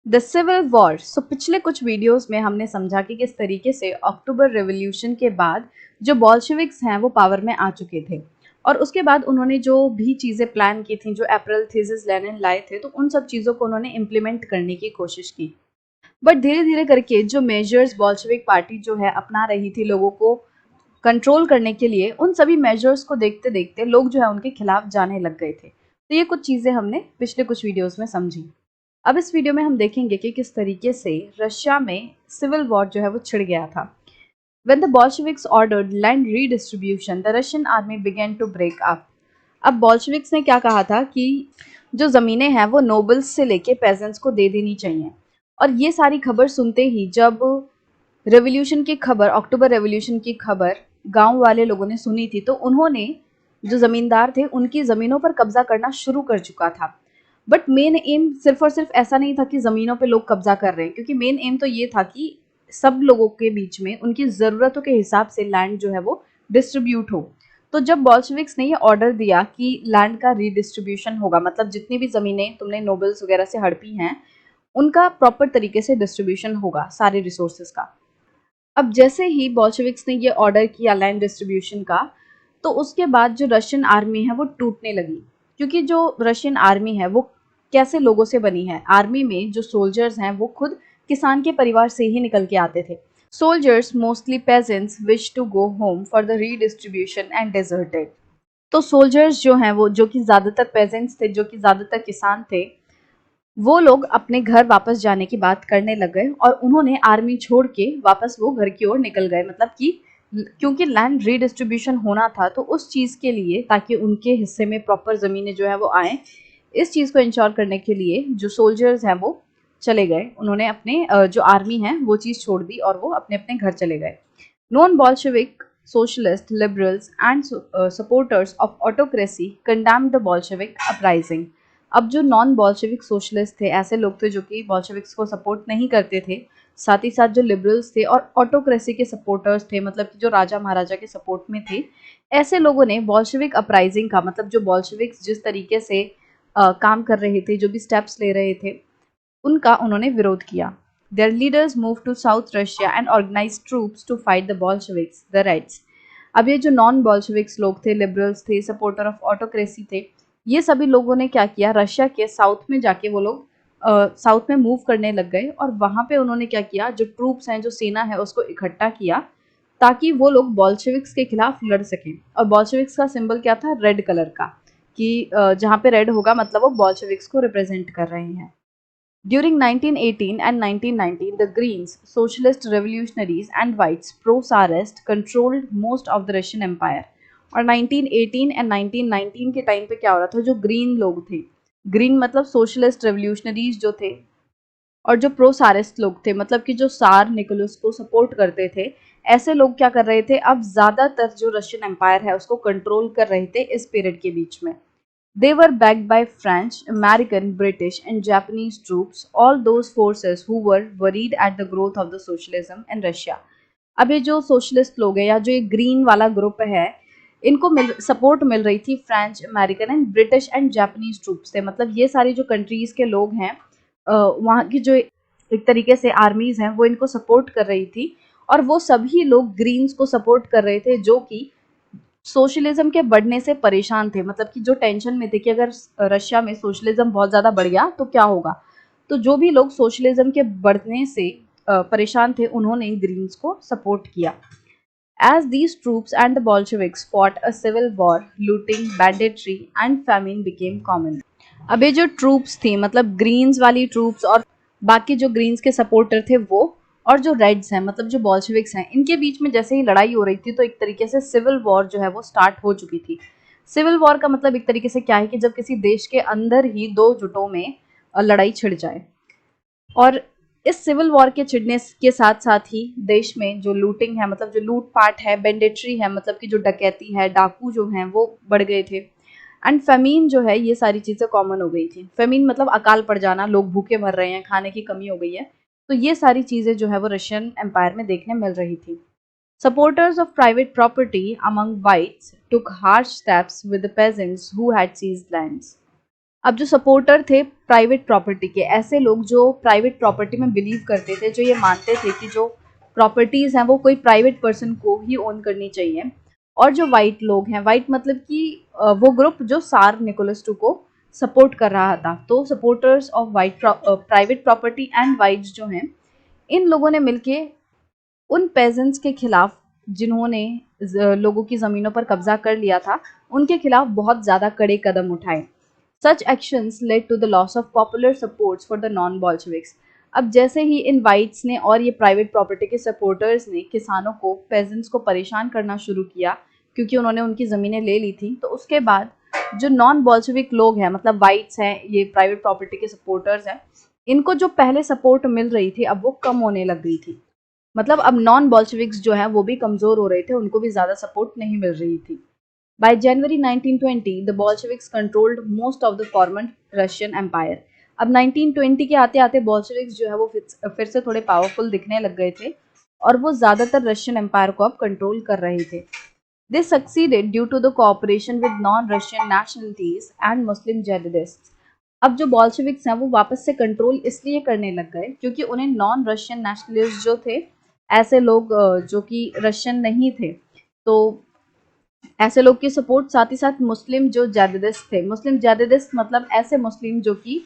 The civil war. सो पिछले कुछ videos में हमने समझा कि किस तरीके से अक्टूबर रेवोल्यूशन के बाद जो बॉल्शेविक्स हैं वो पावर में आ चुके थे और उसके बाद उन्होंने जो भी चीज़ें प्लान की थी, जो अप्रैल थीसिस लेनिन लाए थे, तो उन सब चीज़ों को उन्होंने इम्प्लीमेंट करने की कोशिश की। बट धीरे धीरे करके जो मेजर्स बॉल्शेविक पार्टी जो है अपना रही थी लोगों को कंट्रोल करने के लिए, उन सभी मेजर्स को देखते देखते लोग जो है उनके खिलाफ जाने लग गए थे। तो ये कुछ चीज़ें हमने पिछले कुछ वीडियोस में समझी। अब इस वीडियो में हम देखेंगे कि किस तरीके से रशिया में सिविल वॉर जो है वो छिड़ गया था। When the Bolsheviks ordered land redistribution, the Russian army began to break up. अब बॉल्शेविक्स ने क्या कहा था कि जो ज़मीनें हैं वो नोबल्स से लेके पेजेंट्स को दे देनी चाहिए। और ये सारी खबर सुनते ही जब रेवोल्यूशन की खबर, अक्टूबर रेवोल्यूशन की खबर गांव वाले लोगों ने सुनी थी, तो उन्होंने, जो ज़मींदार थे, उनकी ज़मीनों पर कब्जा करना शुरू कर चुका था। बट मेन एम सिर्फ और सिर्फ ऐसा नहीं था कि ज़मीनों पे लोग कब्जा कर रहे हैं, क्योंकि मेन एम तो ये था कि सब लोगों के बीच में उनकी ज़रूरतों के हिसाब से लैंड जो है वो डिस्ट्रीब्यूट हो। तो जब बॉल्शेविक्स ने ये ऑर्डर दिया कि लैंड का रीडिस्ट्रीब्यूशन होगा, मतलब जितनी भी ज़मीनें तुमने नोबल्स वगैरह से हड़पी हैं उनका प्रॉपर तरीके से डिस्ट्रीब्यूशन होगा सारे रिसोर्सेज का। अब जैसे ही बॉल्शेविक्स ने ये ऑर्डर किया लैंड डिस्ट्रीब्यूशन का, तो उसके बाद जो रशियन आर्मी है वो टूटने लगी। क्योंकि जो रशियन आर्मी है वो कैसे लोगों से बनी है, आर्मी में जो सोल्जर्स हैं वो खुद किसान के परिवार से ही निकल के आते थे। Soldiers, mostly peasants, wish to go home for the redistribution and deserted. तो सोल्जर्स जो हैं वो, जो कि ज़्यादातर पेजेंट्स थे, जो कि ज़्यादातर किसान थे, वो लोग अपने घर वापस जाने की बात करने लग गए और उन्होंने आर्मी छोड़ के वापस वो घर की ओर निकल गए। मतलब कि क्योंकि लैंड रीडिस्ट्रीब्यूशन होना था, तो उस चीज़ के लिए, ताकि उनके हिस्से में प्रॉपर ज़मीनें जो है वो आएँ, इस चीज़ को इंश्योर करने के लिए जो सोल्जर्स हैं वो चले गए। उन्होंने अपने जो आर्मी है वो चीज़ छोड़ दी और वो अपने अपने घर चले गए। Non Bolshevik socialist liberals and supporters of autocracy condemned the Bolshevik uprising. अब जो नॉन बॉल्शेविक सोशलिस्ट थे, ऐसे लोग थे जो कि बॉल्शेविक्स को सपोर्ट नहीं करते थे, साथ ही साथ जो लिबरल्स थे और ऑटोक्रेसी के सपोर्टर्स थे, मतलब कि जो राजा महाराजा के सपोर्ट में थे, ऐसे लोगों ने बॉल्शेविक अपराइजिंग का, मतलब जो बॉल्शेविक्स जिस तरीके से काम कर रहे थे, जो भी स्टेप्स ले रहे थे, उनका उन्होंने विरोध किया। Their leaders moved to South Russia and organized troops to fight the Bolsheviks, the Reds. अब ये जो नॉन बॉल्शेविक्स लोग थे, लिबरल्स थे, सपोर्टर ऑफ ऑटोक्रेसी थे, ये सभी लोगों ने क्या किया, रशिया के साउथ में जाके वो लोग साउथ में मूव करने लग गए और वहाँ पे उन्होंने क्या किया, जो ट्रूप्स हैं, जो सेना है, उसको इकट्ठा किया ताकि वो लोग बॉल्शेविक्स के खिलाफ लड़ सकें। और बॉल्शेविक्स का सिंबल क्या था, रेड कलर का, कि जहाँ पे रेड होगा मतलब वो बॉल्शेविक्स को रिप्रेजेंट कर रहे हैं। During 1918 and 1919, the Greens, socialist revolutionaries, and whites, pro-Tsarist, controlled most of the Russian Empire. और 1918 एंड 1919 के टाइम पे क्या हो रहा था, जो ग्रीन लोग थे, ग्रीन मतलब सोशलिस्ट रेवोल्यूशनरीज जो थे, और जो प्रो सारिस्ट लोग थे, मतलब कि जो सार निकोलस को सपोर्ट करते थे, ऐसे लोग क्या कर रहे थे, अब ज़्यादातर जो रशियन एम्पायर है उसको कंट्रोल कर रहे थे इस पीरियड के बीच में। They were backed by French, American, British, and Japanese troops, all those forces who were worried at the growth of the socialism in Russia. अब ये जो सोशलिस्ट लोग हैं या जो ये ग्रीन वाला ग्रुप है, इनको सपोर्ट मिल रही थी French, American and British and Japanese troop से। मतलब ये सारी जो कंट्रीज के लोग हैं, वहाँ की जो एक तरीके से आर्मीज हैं वो इनको सपोर्ट कर रही थी, और वो सभी लोग ग्रीन्स को सपोर्ट कर रहे थे जो कि सोशलिज्म के बढ़ने से परेशान थे। मतलब कि जो टेंशन में थे कि अगर रशिया में सोशलिज्म बहुत ज़्यादा बढ़ गया तो क्या होगा। तो जो भी लोग सोशलिज्म के बढ़ने से परेशान थे, उन्होंने ग्रीन्स को सपोर्ट किया। As these troops and the Bolsheviks fought a civil war, looting, banditry and famine became common. अब ये जो ट्रूप्स थी, मतलब ग्रीन्स वाली ट्रूप्स और बाकी जो ग्रीन्स के सपोर्टर थे वो, और जो रेड्स हैं, मतलब जो बॉल्शेविक्स हैं, इनके बीच में जैसे ही लड़ाई हो रही थी, तो एक तरीके से सिविल वॉर जो है वो स्टार्ट हो चुकी थी। सिविल वॉर का मतलब एक तरीके से क्या है कि जब किसी देश के अंदर ही दो जुटों में लड़ाई छिड़ जाए। और इस सिविल वॉर के छिड़ने के साथ साथ ही देश में जो लूटिंग है, मतलब जो लूटपाट है, बेंडेट्री है, मतलब कि जो डकैती है, डाकू जो हैं वो बढ़ गए थे, एंड फेमीन जो है, ये सारी चीज़ें कॉमन हो गई थी। फेमीन मतलब अकाल पड़ जाना, लोग भूखे मर रहे हैं, खाने की कमी हो गई है। तो ये सारी चीज़ें जो है वो रशियन एम्पायर में देखने मिल रही थी। Supporters of private property among whites took harsh steps with the peasants who had seized lands. अब जो सपोर्टर थे प्राइवेट प्रॉपर्टी के, ऐसे लोग जो प्राइवेट प्रॉपर्टी में बिलीव करते थे, जो ये मानते थे कि जो प्रॉपर्टीज हैं वो कोई प्राइवेट पर्सन को ही ओन करनी चाहिए, और जो वाइट लोग हैं, वाइट मतलब कि वो ग्रुप जो सार निकोलस टू को सपोर्ट कर रहा था, तो supporters of white private property and whites जो हैं, इन लोगों ने मिलके उन पेजेंट्स के खिलाफ जिन्होंने लोगों की ज़मीनों पर कब्जा कर लिया था, उनके खिलाफ बहुत ज़्यादा कड़े कदम उठाए। Such actions led to the loss of popular supports for the non Bolsheviks. अब जैसे ही इन वाइट्स ने और ये प्राइवेट प्रॉपर्टी के सपोर्टर्स ने किसानों को, पेजेंट्स को परेशान करना शुरू किया, क्योंकि उन्होंने उनकी ज़मीनें ले ली थी, तो उसके बाद जो नॉन बॉल्शेविक लोग हैं, मतलब वाइट्स हैं, ये प्राइवेट प्रॉपर्टी के सपोर्टर्स हैं, इनको जो पहले सपोर्ट मिल रही थी अब वो कम होने लग गई थी। मतलब अब नॉन बॉल्शेविक्स जो हैं वो भी कमज़ोर हो रहे थे, उनको भी ज़्यादा सपोर्ट नहीं मिल रही थी। By January 1920, the Bolsheviks controlled most of the former Russian Empire. अब 1920 के आते आते बॉल्शेविक्स जो है वो फिर से थोड़े पावरफुल दिखने लग गए थे, और वो ज़्यादातर रशियन एम्पायर को अब कंट्रोल कर रहे थे। They succeeded due to the cooperation with non-Russian nationalities and Muslim jihadists. अब जो बॉल्शेविक्स हैं वो वापस से कंट्रोल इसलिए करने लग गए क्योंकि उन्हें नॉन रशियन नेशनलिस्ट जो थे, ऐसे लोग जो कि रशियन नहीं थे, तो ऐसे लोग की सपोर्ट, साथ ही साथ मुस्लिम जो जिहादिस्ट थे, मुस्लिम जिहादिस्ट मतलब ऐसे मुस्लिम जो कि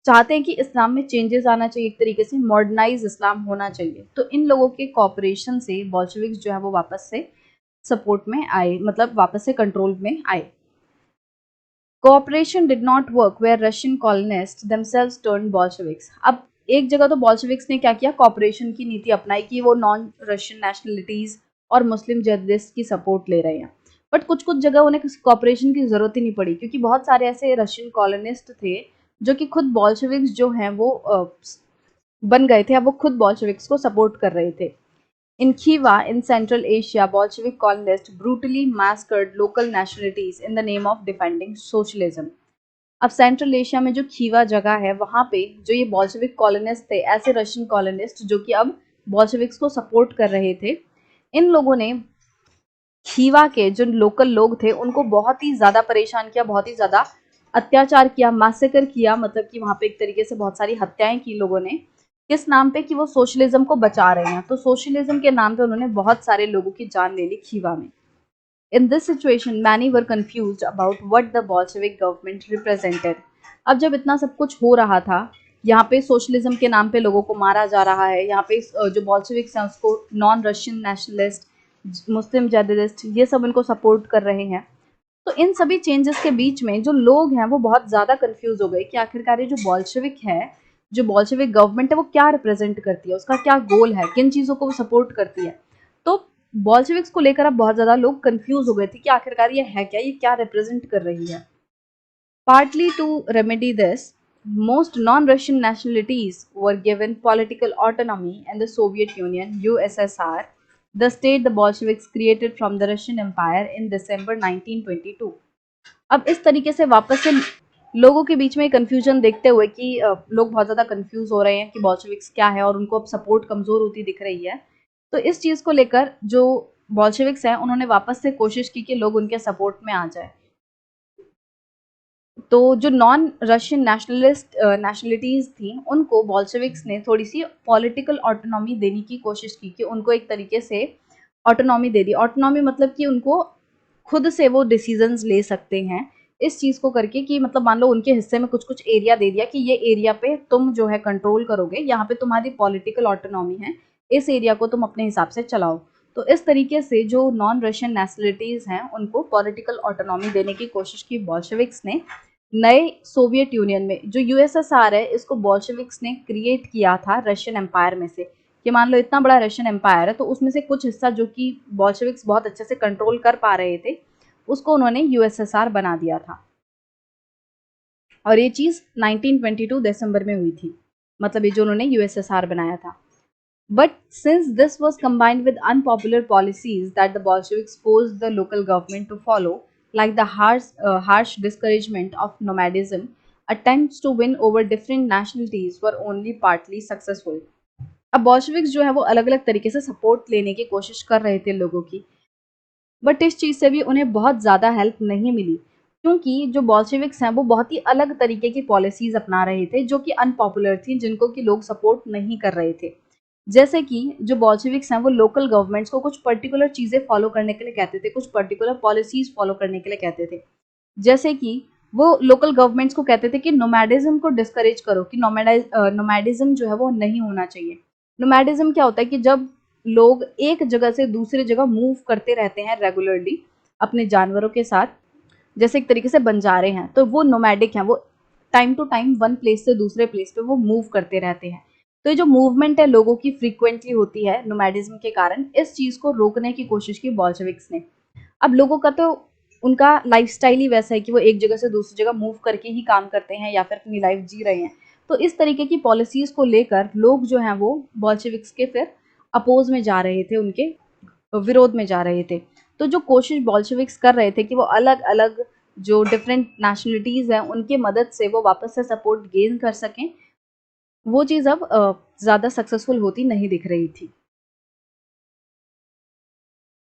चाहते हैं कि इस्लाम में चेंजेस आना चाहिए, एक तरीके से मॉडर्नाइज इस्लाम होना चाहिए, तो इन लोगों के कॉपरेशन से बॉल्शेविक्स जो है वो वापस से सपोर्ट में आए, मतलब वापस से कंट्रोल में आए। Cooperation did not work where Russian colonist themselves turned Bolsheviks। अब एक जगह तो बॉल्शेविक्स ने क्या किया, कॉपरेशन की नीति अपनाई कि वो नॉन रशियन नेशनलिटीज और मुस्लिम जिहादिस्ट की सपोर्ट ले रहे हैं, बट कुछ कुछ जगह उन्हें कॉपरेशन की जरूरत ही नहीं पड़ी, क्योंकि बहुत सारे ऐसे रशियन कॉलोनिस्ट थे जो कि खुद बॉल्शेविक्स जो हैं वो बन गए थे, अब वो खुद बॉल्शेविक्स को सपोर्ट कर रहे थे। In Khiva, in Central Asia, Bolshevik colonists brutally massacred local nationalities in the name of defending socialism. अब सेंट्रल एशिया में जो खीवा जगह है, वहाँ पे जो ये बॉल्शेविक कॉलोनिस्ट थे, ऐसे रशियन कॉलोनिस्ट जो कि अब बॉल्शेविक्स को सपोर्ट कर रहे थे, इन लोगों ने खीवा के जो लोकल लोग थे उनको बहुत ही ज़्यादा परेशान किया, बहुत ही ज़्यादा अत्याचार किया, मैसेकर किया, मतलब कि वहाँ पे एक तरीके से बहुत सारी हत्याएं की लोगों ने, किस नाम पे कि वो सोशलिज्म को बचा रहे हैं, तो सोशलिज्म के नाम पे उन्होंने बहुत सारे लोगों की जान ले ली खीवा में। In this situation, many were confused about what the Bolshevik government represented. अब जब इतना सब कुछ हो रहा था, यहाँ पे सोशलिज्म के नाम पे लोगों को मारा जा रहा है, यहाँ पे जो बॉल्शेविक्स हैं उसको नॉन रशियन नेशनलिस्ट, मुस्लिम जिहादिस्ट, ये सब इनको सपोर्ट कर रहे हैं, तो इन सभी चेंजेस के बीच में जो लोग हैं वो बहुत ज़्यादा कंफ्यूज हो गए कि आखिरकार ये जो बॉल्शेविक है, जो बॉल्शेविक गवर्नमेंट है, वो क्या रिप्रेजेंट करती है, उसका क्या गोल है, किन चीज़ों को वो सपोर्ट करती है। तो बॉल्शेविक्स को लेकर अब बहुत ज़्यादा लोग कंफ्यूज हो गए थे कि आखिरकार ये है क्या, ये क्या रिप्रेजेंट कर रही है। Partly to remedy this, most non-Russian nationalities were given political autonomy in the Soviet Union (USSR), the state the Bolsheviks created from the Russian Empire in December 1922। अब इस तरीके से वापस से लोगों के बीच में कंफ्यूजन देखते हुए कि लोग बहुत ज़्यादा कंफ्यूज हो रहे हैं कि बॉल्शेविक्स क्या है, और उनको अब सपोर्ट कमज़ोर होती दिख रही है, तो इस चीज़ को लेकर जो बॉल्शेविक्स हैं उन्होंने वापस से कोशिश की कि लोग उनके सपोर्ट में आ जाए। तो जो नॉन रशियन नेशनलिटीज़ थी, उनको बॉल्शेविक्स ने थोड़ी सी पॉलिटिकल ऑटोनॉमी देने की कोशिश की, कि उनको एक तरीके से ऑटोनॉमी दे दी। ऑटोनॉमी मतलब कि उनको खुद से वो डिसीजंस ले सकते हैं, इस चीज़ को करके कि मतलब मान लो उनके हिस्से में कुछ कुछ एरिया दे दिया कि ये एरिया पे तुम जो है कंट्रोल करोगे, यहाँ पे तुम्हारी पॉलिटिकल ऑटोनॉमी है, इस एरिया को तुम अपने हिसाब से चलाओ। तो इस तरीके से जो नॉन रशियन नेशनलिटीज़ हैं उनको पॉलिटिकल ऑटोनॉमी देने की कोशिश की बॉल्शेविक्स ने। नए सोवियत यूनियन में जो यूएसएसआर है, इसको बॉल्शेविक्स ने क्रिएट किया था रशियन एम्पायर में से, कि मान लो इतना बड़ा रशियन एम्पायर है, तो उसमें से कुछ हिस्सा जो कि बॉल्शेविक्स बहुत अच्छे से कंट्रोल कर पा रहे थे, उसको उन्होंने यूएसएसआर बना दिया था। और ये चीज़ 1922 दिसंबर में हुई थी, मतलब ये जो उन्होंने यूएसएसआर बनाया था। But since this was combined with unpopular policies that the Bolsheviks forced the local government to follow, like the harsh discouragement of nomadism, attempts to win over different nationalities were only partly successful. अब बॉल्शेविक्स जो है वो अलग अलग तरीके से support लेने की कोशिश कर रहे थे लोगों की, बट इस चीज़ से भी उन्हें बहुत ज़्यादा हेल्प नहीं मिली। क्योंकि जो बोल्शेविक्स हैं वो बहुत ही अलग तरीके की पॉलिसीज अपना रहे थे जो कि अनपॉपुलर थी, जिनको कि लोग सपोर्ट नहीं कर रहे थे। जैसे कि जो बोल्शेविक्स हैं वो लोकल गवर्नमेंट्स को कुछ पर्टिकुलर चीज़ें फॉलो करने के लिए कहते थे, कुछ पर्टिकुलर पॉलिसीज फॉलो करने के लिए कहते थे। जैसे कि वो लोकल गवर्नमेंट्स को कहते थे कि नोमैडिज्म को डिस्करेज करो, कि नोमैडिज्म जो है वो नहीं होना चाहिए। नोमैडिज्म क्या होता है कि जब लोग एक जगह से दूसरी जगह मूव करते रहते हैं रेगुलरली अपने जानवरों के साथ, जैसे एक तरीके से बंजारे हैं, तो वो नोमैडिक हैं, वो time to time one place से दूसरे प्लेस पे वो मूव करते रहते हैं। तो ये जो मूवमेंट है लोगों की फ्रीक्वेंटली होती है नोमैडिज्म के कारण, इस चीज़ को रोकने की कोशिश की बोल्शेविक्स ने। अब लोगों का तो उनका लाइफस्टाइल ही वैसा है कि वो एक जगह से दूसरी जगह मूव करके ही काम करते हैं या फिर अपनी लाइफ जी रहे हैं। तो इस तरीके की पॉलिसीज को लेकर लोग जो हैं वो बोल्शेविक्स के फिर अपोज में जा रहे थे, उनके विरोध में जा रहे थे। तो जो कोशिश बोल्शेविक्स कर रहे थे कि वो अलग अलग जो डिफरेंट नेशनलिटीज हैं उनके मदद से वो वापस से सपोर्ट गेन कर सकें, वो चीज़ अब ज़्यादा सक्सेसफुल होती नहीं दिख रही थी।